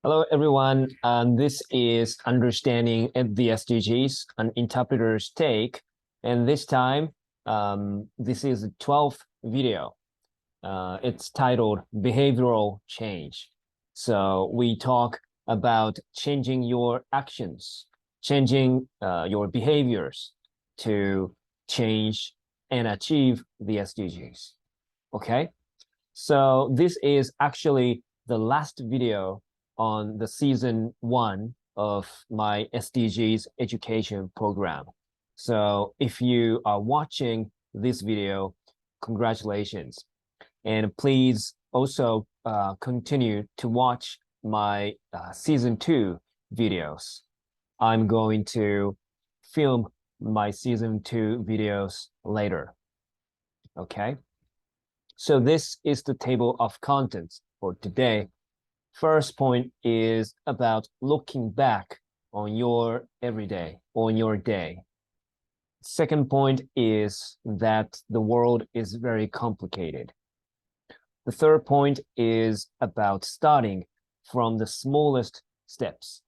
Hello, everyone. This is Understanding the SDGs, an interpreter's take. And this time, this is the 12th video. It's titled Behavioral Change. So we talk about changing your actions, changing your behaviors to change and achieve the SDGs. Okay? So this is actually the last video on the season 1 of my SDGs education program. So if you are watching this video, congratulations. And please also continue to watch my season 2 videos. I'm going to film my season 2 videos later. Okay. So this is the table of contents for today. First point is about looking back on your everyday, on your day. Second point is that the world is very complicated. The third point is about starting from the smallest steps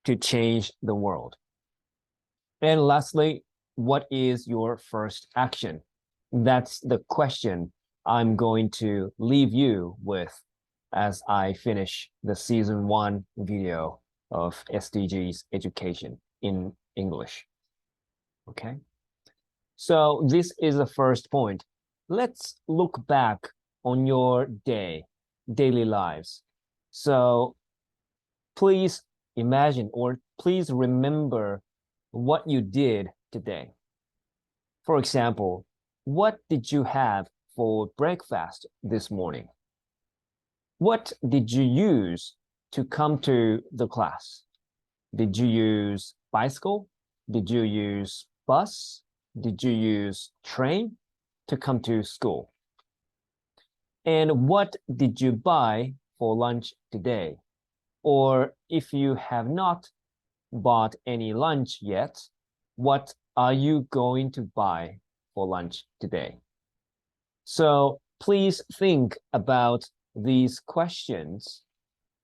to change the world. And lastly, what is your first action? That's the question I'm going to leave you with as I finish the season 1 video of SDGs education in English. Okay. So this is the first point. Let's look back on your daily lives. So please imagine or please remember what you did today. For example, what did you have for breakfast this morning? What did you use to come to the class? Did you use bicycle? Did you use bus? Did you use train to come to school? And what did you buy for lunch today? Or if you have not bought any lunch yet, what are you going to buy for lunch today? So please think about these questions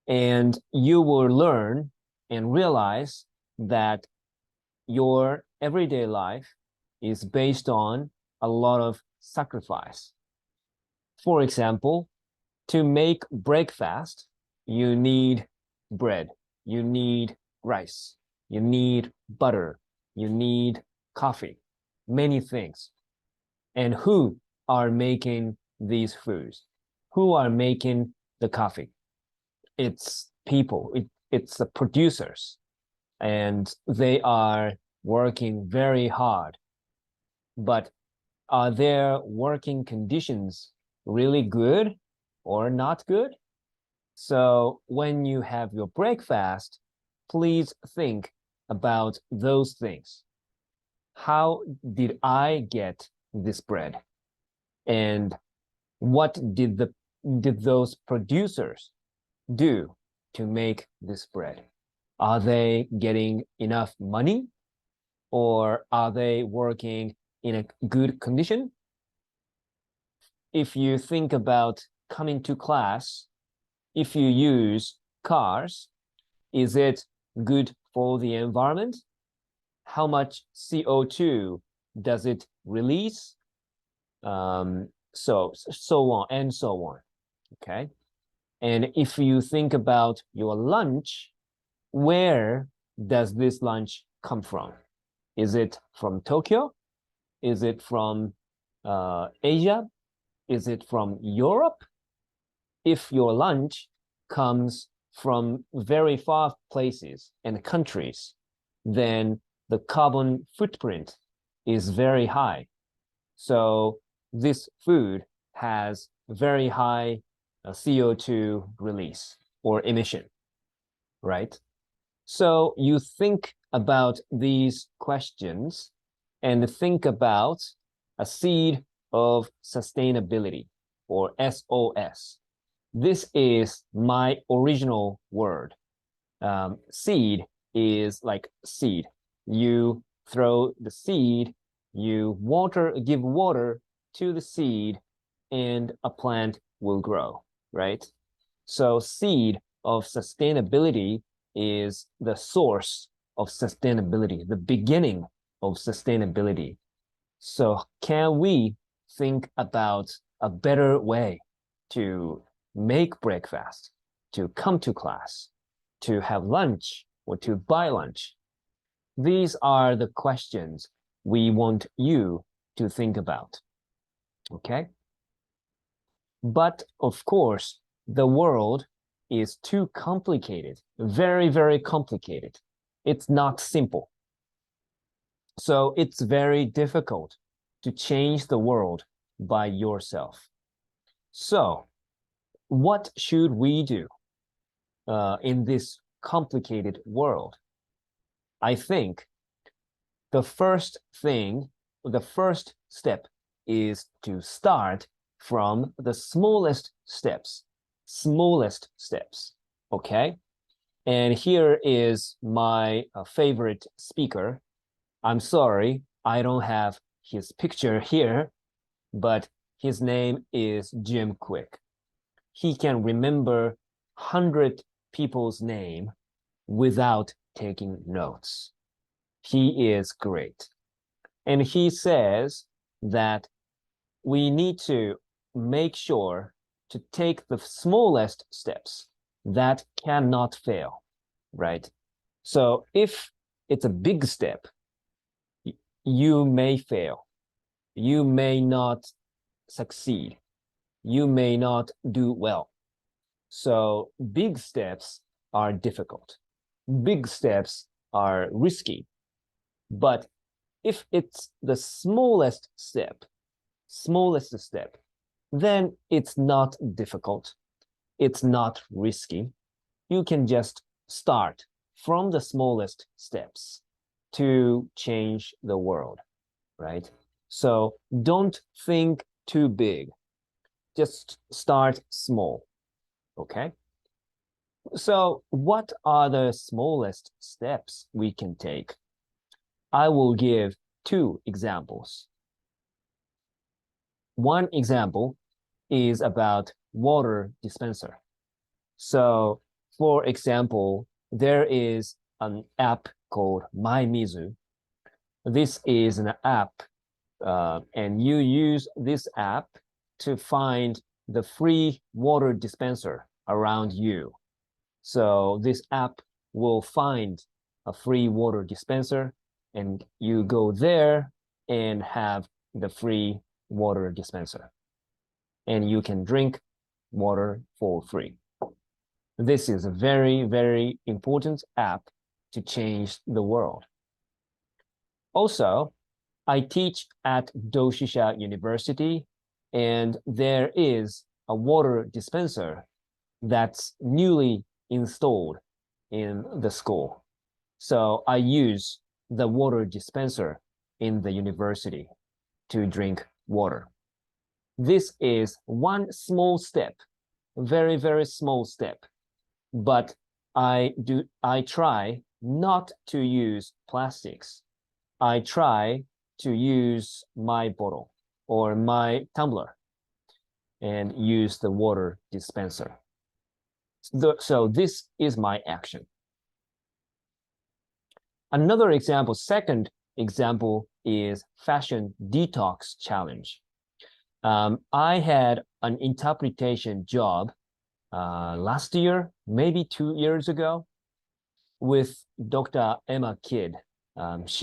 and you will learn and realize that your everyday life is based on a lot of sacrifice. For example, to make breakfast, you need bread, you need rice, you need butter, you need coffee, many things. And who are making these foods? Who are making the coffee? It's people, it's the producers, and they are working very hard. But are their working conditions really good or not good? So when you have your breakfast, please think about those things. How did I get this bread? And what did those producers do to make this bread? Are they getting enough money? Or are they working in a good condition? If you think about coming to class, if you use cars, is it good for the environment? How much CO2 does it release? So on and so on. Okay. And if you think about your lunch, where does this lunch come from? Is it from Tokyo? Is it from Asia? Is it from Europe? If your lunch comes from very far places and countries, then the carbon footprint is very high. So this food has very high CO2 release or emission, right? So you think about these questions and think about a seed of sustainability or SOS. This is my original word. Seed is like seed. You throw the seed, you give water to the seed, and a plant will grow, right? So seed of sustainability is the source of sustainability, the beginning of sustainability. So can we think about a better way to make breakfast, to come to class, to have lunch, or to buy lunch? These are the questions we want you to think about, okay? But of course, the world is too complicated, very, very complicated. It's not simple. So it's very difficult to change the world by yourself. So what should we do in this complicated world? I think the first step is to start from the smallest steps, okay? And here is my favorite speaker. I'm sorry, I don't have his picture here, but his name is Jim Quick. He can remember 100 people's name without taking notes. He is great. And he says that we need to make sure to take the smallest steps that cannot fail, right? So if it's a big step, you may fail. You may not succeed. You may not do well. So big steps are difficult. Big steps are risky. But if it's the smallest step, then it's not difficult. It's not risky. You can just start from the smallest steps to change the world, right? So don't think too big. Just start small, okay? So what are the smallest steps we can take? I will give two examples. One example is about water dispenser. So for example, there is an app called MyMizu. This is an app, and you use this app to find the free water dispenser around you. So this app will find a free water dispenser, and you go there and have the free water dispenser. And you can drink water for free. This is a very, very important app to change the world. Also, I teach at Doshisha University, and there is a water dispenser that's newly installed in the school. So I use the water dispenser in the university to drink water. This is one small step, very, very small step, but I try not to use plastics. I try to use my bottle or my tumbler and use the water dispenser. So this is my action. Another example, second example, is fashion detox challenge. I had an interpretation job last year, maybe 2 years ago, with Dr. Emma Kidd. This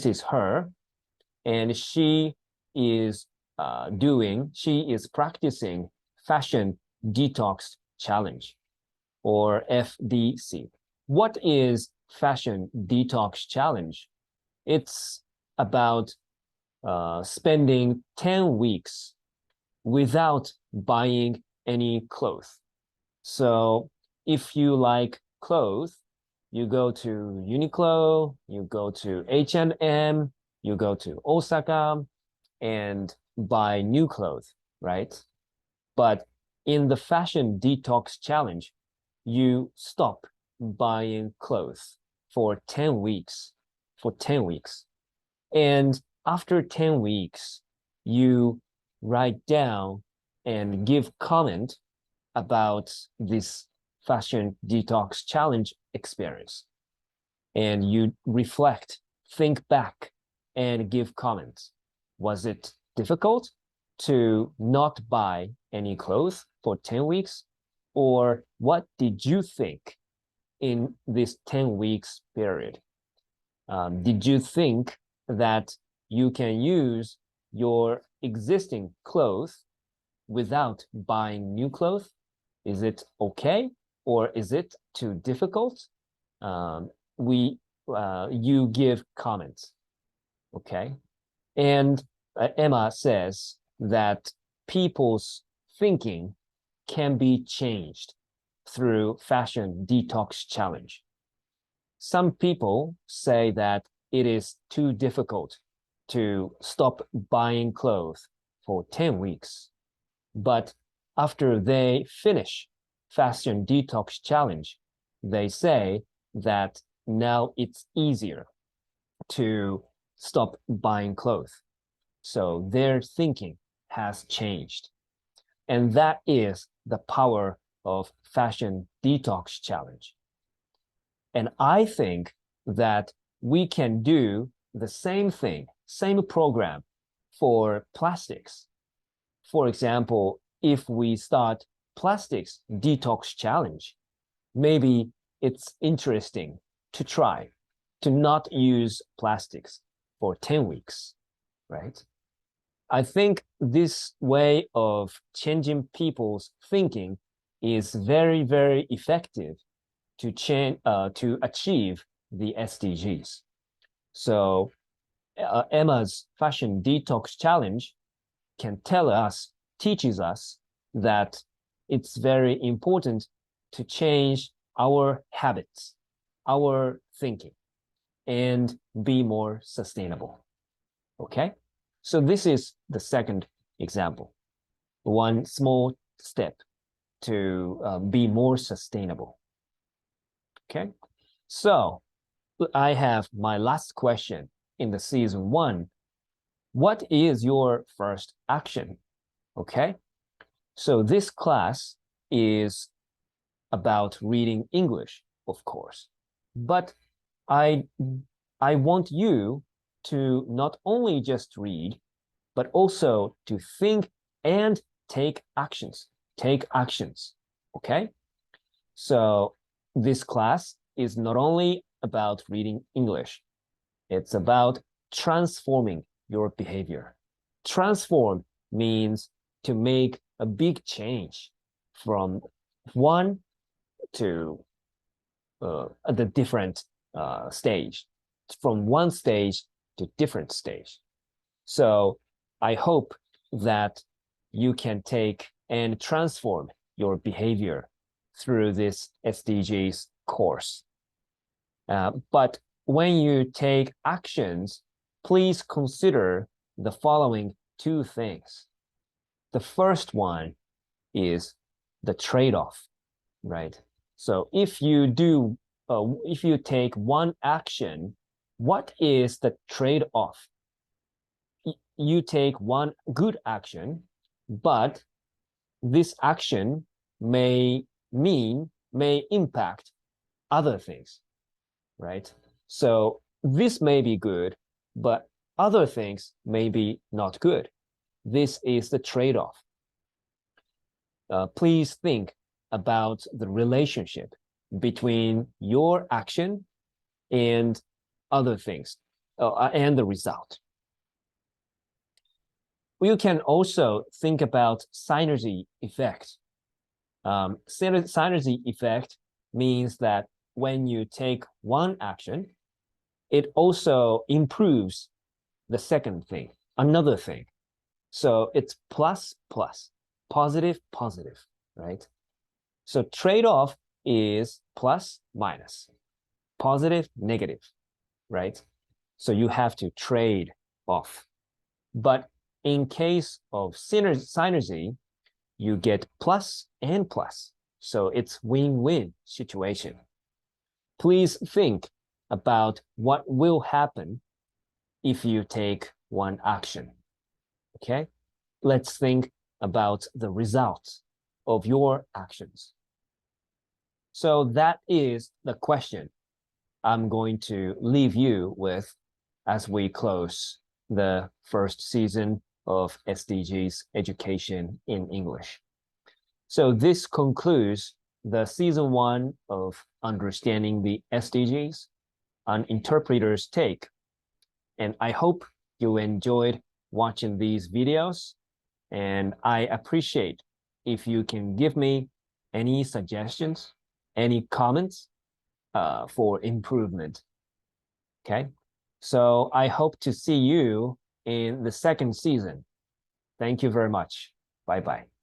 is her, and she is practicing fashion detox challenge, or FDC. What is fashion detox challenge? It's about spending 10 weeks without buying any clothes. So if you like clothes, you go to Uniqlo, you go to H&M, you go to Osaka and buy new clothes, right? But in the fashion detox challenge, you stop buying clothes for 10 weeks, And after 10 weeks, you write down and give comment about this fashion detox challenge experience, and you reflect, think back, and give comments. Was it difficult to not buy any clothes for 10 weeks? Or what did you think in this 10 weeks period? Did you think that you can use your existing clothes without buying new clothes? Is it okay, or is it too difficult? You give comments, okay? And Emma says that people's thinking can be changed through fashion detox challenge. Some people say that it is too difficult to stop buying clothes for 10 weeks. But after they finish fashion detox challenge, they say that now it's easier to stop buying clothes. So their thinking has changed. And that is the power of fashion detox challenge. And I think that we can do the same thing, same program for plastics. For example, if we start plastics detox challenge, maybe it's interesting to try to not use plastics for 10 weeks, right? I think this way of changing people's thinking is very, very effective to achieve the SDGs. So Emma's fashion detox challenge can teaches us that it's very important to change our habits, our thinking, and be more sustainable. Okay? So this is the second example. One small step to be more sustainable. Okay? So I have my last question in the season 1. What is your first action? Okay? So this class is about reading English, of course. But I want you to not only just read, but also to think and take actions. Take actions, okay? So this class is not only about reading English, it's about transforming your behavior. Transform means to make a big change from one to the different stage, from one stage to different stage. So I hope that you can take and transform your behavior through this SDGs course. But when you take actions, please consider the following 2 things. The first one is the trade-off, right? So if you take one action, what is the trade-off? You take one good action, but this action may impact other things, right? So this may be good, but other things may be not good. This is the trade-off. Please think about the relationship between your action and other things, and the result. You can also think about synergy effect. Synergy effect means that when you take one action, it also improves the second thing, another thing. So it's plus, plus, positive, positive, right? So trade-off is plus, minus, positive, negative, right? So you have to trade off. But in case of synergy, you get plus and plus. So it's win-win situation. Please think about what will happen if you take one action. Okay? Let's think about the results of your actions. So that is the question I'm going to leave you with as we close the first season of SDGs Education in English. So this concludes the season 1 of Understanding the SDGs, an interpreter's take. And I hope you enjoyed watching these videos. And I appreciate if you can give me any suggestions, any comments for improvement. Okay, so I hope to see you in the second season. Thank you very much. Bye-bye.